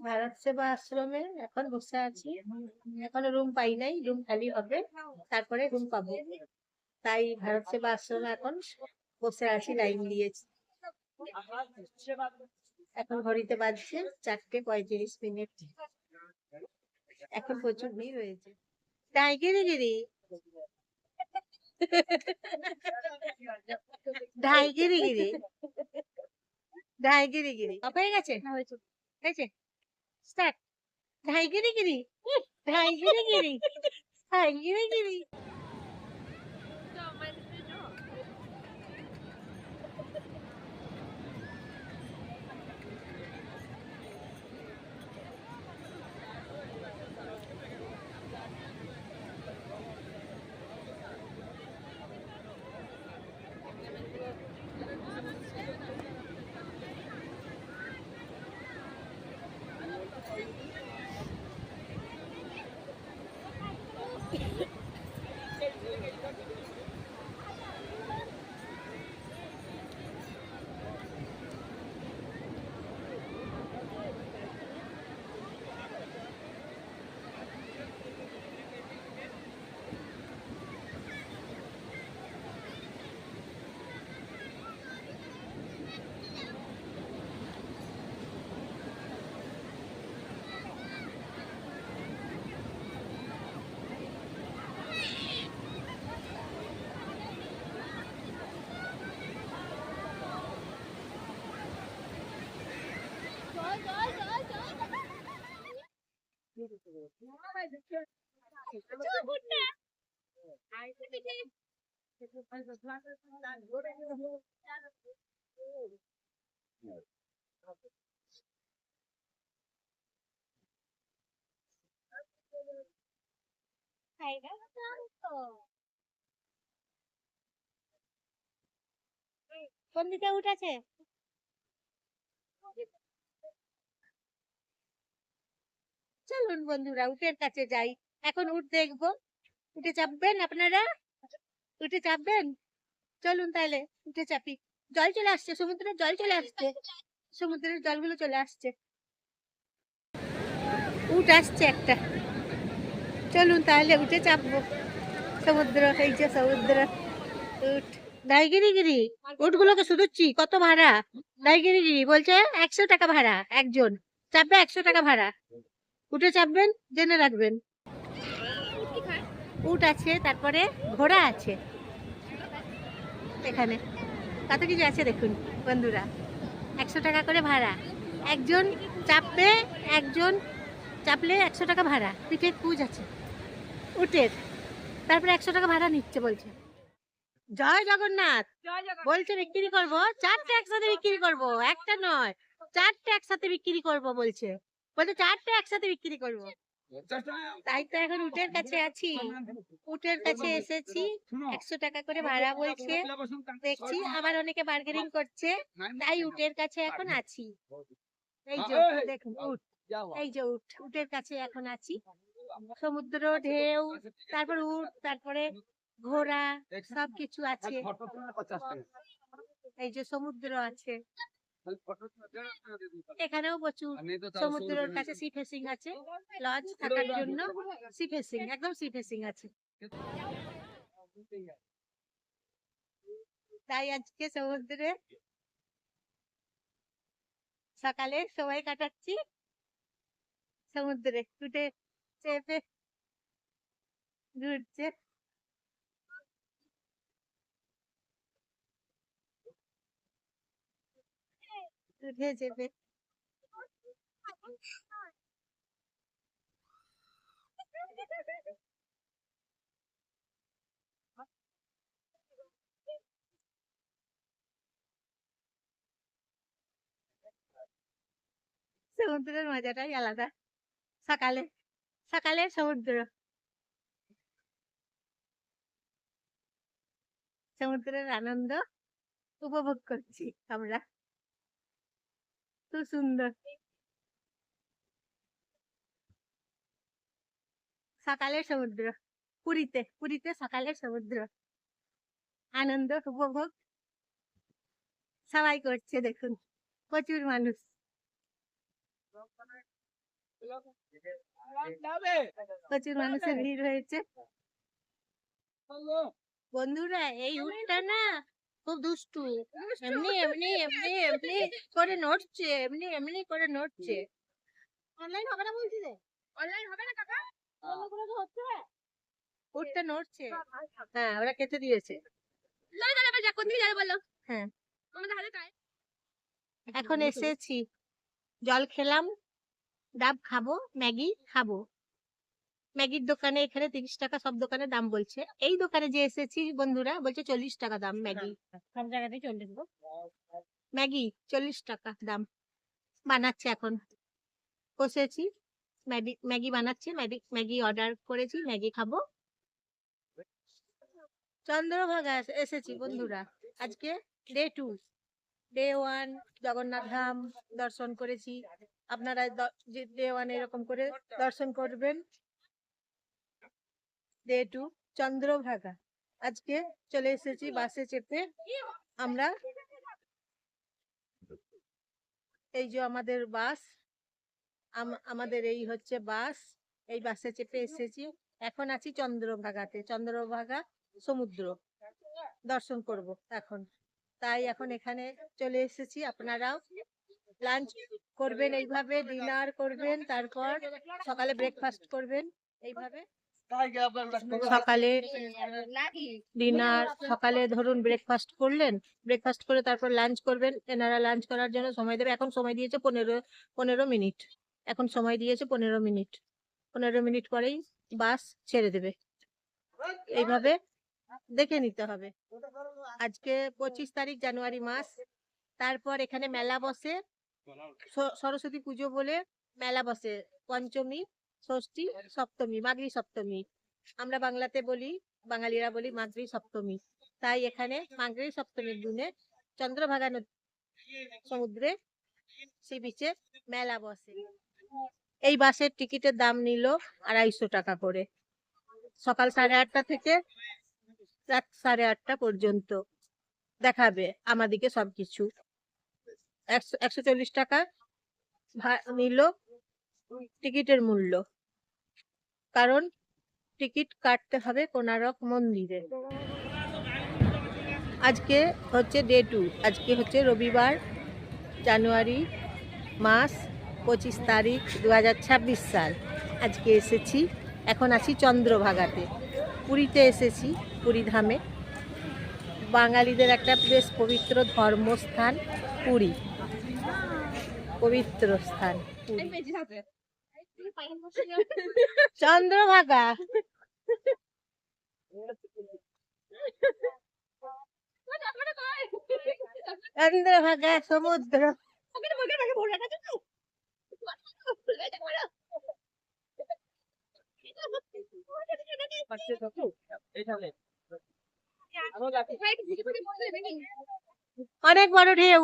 ভারত সেবা আশ্রমে এখন বসে আছি। এখনো রুম পাই নাই, রুম খালি হবে, তারপরে রুম পাবো। তাই ভারত সেবা আশ্রমে এখন বসে আছি, লাইন দিয়েছি। এখন ঘড়িতে বাজছে 4:35। এখন প্রচুর ভিড় হয়েছে। তাই গিরি গিরি ঢাই গিরি গিরি ঢাই গিরি গিরি হয়ে গেছে, হয়েছে, স্টার্ট। ঢাই গিরি গিরি ঢাই গিরি গিরি ঢাই গিরি গিরি। কোন দিকে উঠেছে? চলুন বন্ধুরা, উটের কাছে যাই। এখন উট দেখবো। উঠে চাপবেন আপনারা? উঠে চাপবেন? চলুন তাহলে উঠে চাপি। জল চলে আসছে, সমুদ্রের জল চলে আসছে, সমুদ্রের জলগুলো চলে আসছে। উট আসছে একটা, চলুন তাহলে উঠে চাপবো। সমুদ্র, এই যে সমুদ্র। উঠ ডাইগিরিগিরি, উটগুলোকে শুধুচ্ছি কত ভাড়া। ডাইগিরিগিরি বলছে 100 টাকা ভাড়া একজন, চাপবে 100 টাকা ভাড়া। উঠে চাপবেন, জেনে রাখবেন। উট আছে, তারপরে ঘোড়া আছে এখানে, কত কিছু আছে দেখুন বন্ধুরা। 100 টাকা করে ভাড়া একজন চাপবে, একজন চাপলে 100 টাকা ভাড়া। পিঠে কুজ আছে উটের, তারপরে 100 টাকা ভাড়া নিচ্ছে বলছে। জয় জগন্নাথ। বলছে বিক্রি করবো 4টে একসাথে বিক্রি করবো, একটা নয় 4টে একসাথে বিক্রি করবো বলছে। বলছে 4টে একসাথে বিক্রি করবো। তাই তো এখন উটের কাছে আছি, উটের কাছে এসেছি। 100 টাকা করে ভাড়া বলছে, দেখছি আবার অনেকে বার্গেনিং করছে, তাই উটের কাছে এখন আছি। এই যে দেখুন উট, এই যে উট, উটের কাছে এখন আছি। সমুদ্র ঢেউ, তারপর উট, তারপরে ঘোড়া, সবকিছু আছে। এই যে সমুদ্র আছে, এখানেও প্রচুর। সমুদ্রের কাছে সি ফেসিং আছে, লজ থাকার জন্য সি ফেসিং, একদম সি ফেসিং আছে। তাই আজকে সমুদ্রে সকালে সময় কাটাচ্ছি, সমুদ্রে উঠে চেপে ঘুরছে, উঠে চেপে। সমুদ্রের মজাটাই আলাদা। সকালে, সকালের সমুদ্র, সমুদ্রের আনন্দ উপভোগ করছি আমরা। খুব সুন্দর। সকালের সমুদ্র, পুরীতে, পুরীতে সকালের সমুদ্র আনন্দ উপভোগ সবাই করছে দেখুন, প্রচুর মানুষ। প্রচুর মানুষের ভিড় হয়েছে বন্ধুরা। এই উটটা না খুব দুষ্টু, এমনি এমনি এমনি এমনি করে নড়ছে, এমনি এমনি করে নড়ছে। অনলাইন হবে না বলছি রে, অনলাইন হবে না কাকা, উটটা নড়ছে। হ্যাঁ ওরা কেটে দিয়েছে। হ্যাঁ এখন এসেছি, জল খেলাম, ডাব খাবো, ম্যাগি খাবো। ম্যাগির দোকানে এখানে 30 টাকা সব দোকানে দাম বলছে। এই দোকানে যে এসেছি বন্ধুরা বলছে 40 টাকা দাম ম্যাগি। সব জায়গাতেই 40 গো। ম্যাগি 40 টাকা দাম। বানাচ্ছে এখন, বসেছি ম্যাগি বানাচ্ছে, ম্যাগি অর্ডার করেছি, ম্যাগি খাবো। চন্দ্রভাগা এসেছি বন্ধুরা, আজকে ডে 2। ডে 1 জগন্নাথ ধাম দর্শন করেছি। আপনারা ডে 1 এরকম করে দর্শন করবেন। ডে 2 চন্দ্রভাগা। আজকে চলে এসেছি বাসে চেপে আমরা। এই যে আমাদের বাস, আমাদের এই হচ্ছে বাস। এই বাসে চেপে এসেছি, এখন আছি চন্দ্রভাগাতে। চন্দ্রভাগা সমুদ্র দর্শন করব এখন, তাই এখন এখানে চলে এসেছি। আপনারাও লাঞ্চ করবেন এইভাবে, ডিনার করবেন, তারপর সকালে ব্রেকফাস্ট করবেন এইভাবে। সকালে ডিনার, সকালে ধরুন ব্রেকফাস্ট করলেন, ব্রেকফাস্ট করে তারপর লাঞ্চ করবেন। এনারা লাঞ্চ করার জন্য সময় দেবে। এখন সময় দিয়েছে 15 মিনিট। এখন সময় দিয়েছে 15 মিনিট। 15 মিনিট পরেই বাস ছেড়ে দেবে। এইভাবে দেখে নিতে হবে। আজকে 25 তারিখ জানুয়ারি মাস। তারপর এখানে মেলা বসে, সরস্বতী পুজো বলে মেলা বসে। পঞ্চমী, ষষ্ঠী, সপ্তমী, মাঘী সপ্তমী আমরা বাংলাতে বলি, বাঙালিরা বলি মাঘী সপ্তমী। তাই এখানে মাঘী সপ্তমীর দিনে চন্দ্রভাগা সমুদ্রে সি বিচে মেলা বসে। এই বাসের টিকিটের দাম নিল 250 টাকা করে। সকাল 8:30 থেকে রাত 8:30 পর্যন্ত দেখাবে আমাদিকে সবকিছু। 140 টাকা নিল টিকিটের মূল্য, কারণ টিকিট কাটতে হবে কোনারক মন্দিরে। আজকে হচ্ছে ডে 2, আজকে হচ্ছে রবিবার, জানুয়ারি মাস, 25 তারিখ 2026 সাল। আজকে এসেছি, এখন আছি চন্দ্রভাগাতে। পুরীতে এসেছি, পুরী ধামে। বাঙালিদের একটা বেশ পবিত্র ধর্মস্থান পুরী, পবিত্র স্থান চন্দ্রভাগা। চন্দ্রভাগা সমুদ্র। অনেক বড় ঢেউ।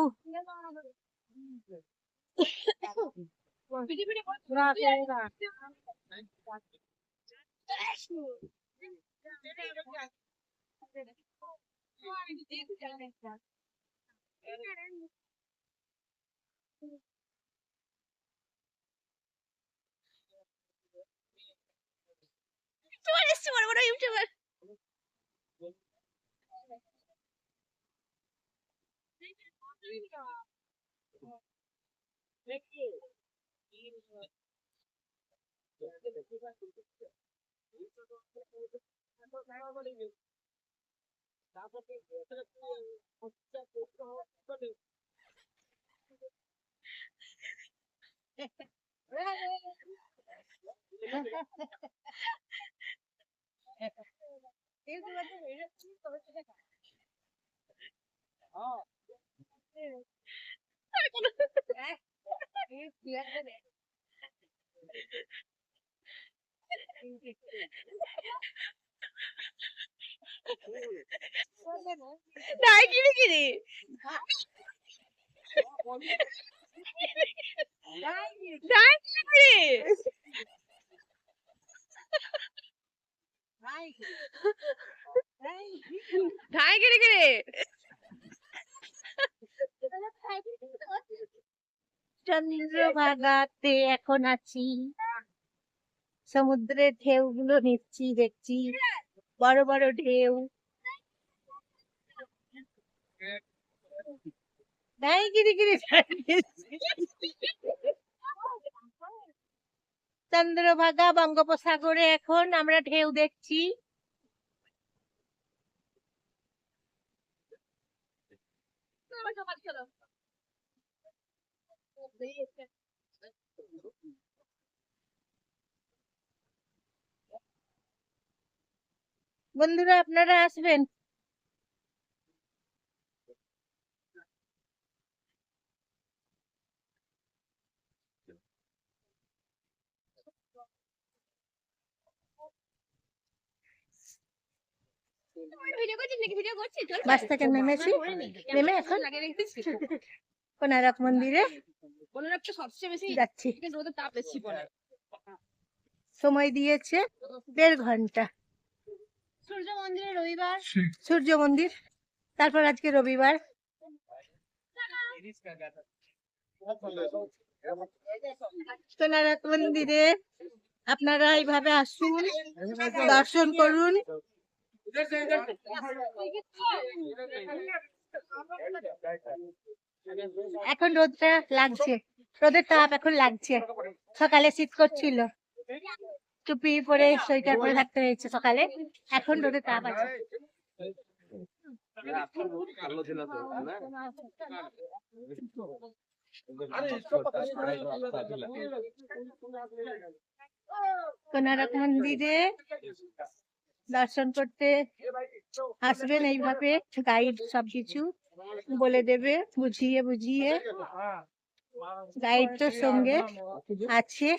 চন্দ্রভাগাতে এখন আছি, সমুদ্রের ঢেউগুলো নিচ্ছি, দেখছি বড় বড় ঢেউ। নাই গিরি গিরি চন্দ্রভাগা বঙ্গোপসাগরে এখন আমরা ঢেউ দেখছি। বন্ধুরা আপনারা আসবেন। বাস থেকে নেমেছি, নেমে এখন কোনারক মন্দিরে যাচ্ছি। সময় দিয়েছে 1.5 ঘন্টা। সূর্য মন্দিরে রবিবার, সূর্য মন্দির, তারপর আজকে রবিবার। কোনারক মন্দিরে আপনারা এইভাবে আসুন, দর্শন করুন। এখন রোদটা লাগছে, রোদের তাপ এখন লাগছে। সকালে শীত করছিল, টুপি পরে সোয়েটার পরে থাকতে হয়েছে সকালে, এখন রোদের তাপ আছে। কোনারক মন্দিরে দর্শন করতে আসবেন, এইভাবে গাইড সবকিছু বলে দেবে, বুঝিয়ে বুঝিয়ে। গাইড তো সঙ্গে আছে।